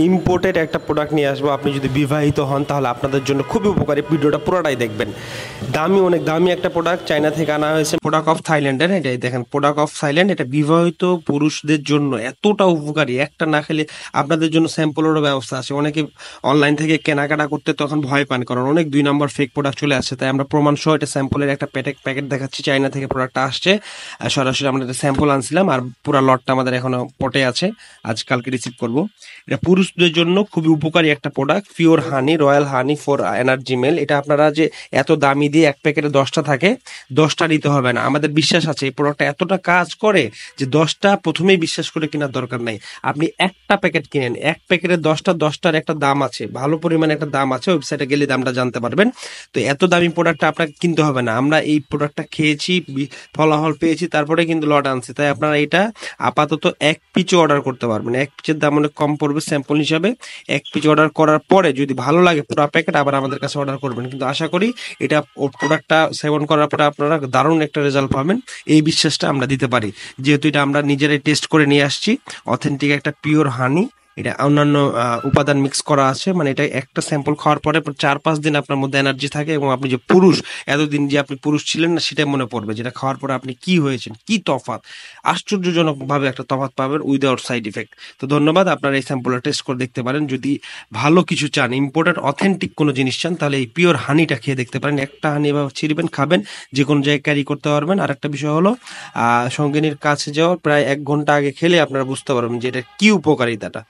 Imported একটা product নিয়ে আসবো। আপনি যদি বিবাহিত হন তাহলে আপনাদের জন্য খুবই উপকারী, ভিডিওটা পুরোটাই দেখবেন। অনেক দামি একটা প্রোডাক্ট, চায়না থেকে আনা হয়েছে, প্রোডাক্ট অফ থাইল্যান্ডের। এটাই দেখেন, প্রোডাক্ট অফ থাইল্যান্ড। এটা বিবাহিত পুরুষদের জন্য এতটা উপকারী, একটা না খেলে আপনাদের জন্য স্যাম্পলেরও ব্যবস্থা আছে। অনেকে অনলাইন থেকে কেনাকাটা করতে তখন ভয় পান, কারণ অনেক 2 নম্বর ফেক প্রোডাক্ট চলে আসছে। তাই আমরা প্রমাণ সহ এটা স্যাম্পলের একটা প্যাকেট দেখাচ্ছি। চায়না থেকে প্রোডাক্টটা আসছে, সরাসরি আমরা একটা স্যাম্পল আনছিলাম, আর পুরো লটটা আমাদের এখনো পটে আছে, আজকালকে রিসিভ করব। এটা পুরুষদের জন্য খুবই উপকারী একটা product, pure honey, royal honey for energy male. এটা আপনারা যে এত দামি দিয়ে এক প্যাকেটে 10টা থাকে, 10টা নিতে হবে না। আমাদের বিশ্বাস আছে এই প্রোডাক্টটা এতটা কাজ করে যে 10টা প্রথমেই বিশ্বাস করে কেনার দরকার নাই। আপনি একটা প্যাকেট কিনেন, এক প্যাকেটে 10টা, 10টার একটা দাম আছে, ভালো পরিমাণে একটা দাম আছে, ওয়েবসাইটে গেলে দামটা জানতে পারবেন। তো এত দামি প্রোডাক্টটা আপনাকে কিনতে হবে না। আমরা এই প্রোডাক্টটা খেয়েছি, ফলাফল পেয়েছি, তারপরে কিন্তু লট আনছি। তাই আপনারা এটা আপাতত এক পিচও অর্ডার করতে পারবেন। এক পিচের দাম অনেক কম পড়বে স্যাম্পল হিসাবে। এক পিচ অর্ডার করার পরে যদি ভালো লাগে পুরো প্যাকেট আবার আমাদের কাছে অর্ডার করবেন। কিন্তু আশা করি এটা প্রোডাক্টটা সেবন করার পরে আপনারা দারুণ একটা রেজাল্ট পাবেন, এই বিশ্বাসটা আমরা দিতে পারি, যেহেতু এটা আমরা নিজেরাই টেস্ট করে নিয়ে আসছি। অথেন্টিক একটা পিওর হানি, এটা অন্যান্য উপাদান মিক্স করা আছে। মানে এটা একটা স্যাম্পল খাওয়ার পরে 4-5 দিন আপনার মধ্যে এনার্জি থাকে, এবং আপনি যে পুরুষ, এতদিন যে আপনি পুরুষ ছিলেন না সেটা মনে পড়বে, যেটা খাওয়ার পরে আপনি কি হয়েছেন, কি তফাৎ, আশ্চর্যজনক ভাবে একটা তফাৎ পাবেন উইদাউট সাইড ইফেক্ট। তো ধন্যবাদ, আপনারা এই স্যাম্পলটা টেস্ট করে দেখতে পারেন। যদি ভালো কিছু চান, ইম্পোর্টেড অথেন্টিক কোনো জিনিস চান, তাহলে এই পিওর হানিটা খেয়ে দেখতে পারেন। একটা হানি বা ছিড়বেন, খাবেন, যে কোনো জায়গায় ক্যারি করতে পারবেন। আর একটা বিষয় হলো, সঙ্গিনীর কাছে যাওয়ার প্রায় 1 ঘন্টা আগে খেলে আপনারা বুঝতে পারবেন যে এটা কি উপকারিতাটা।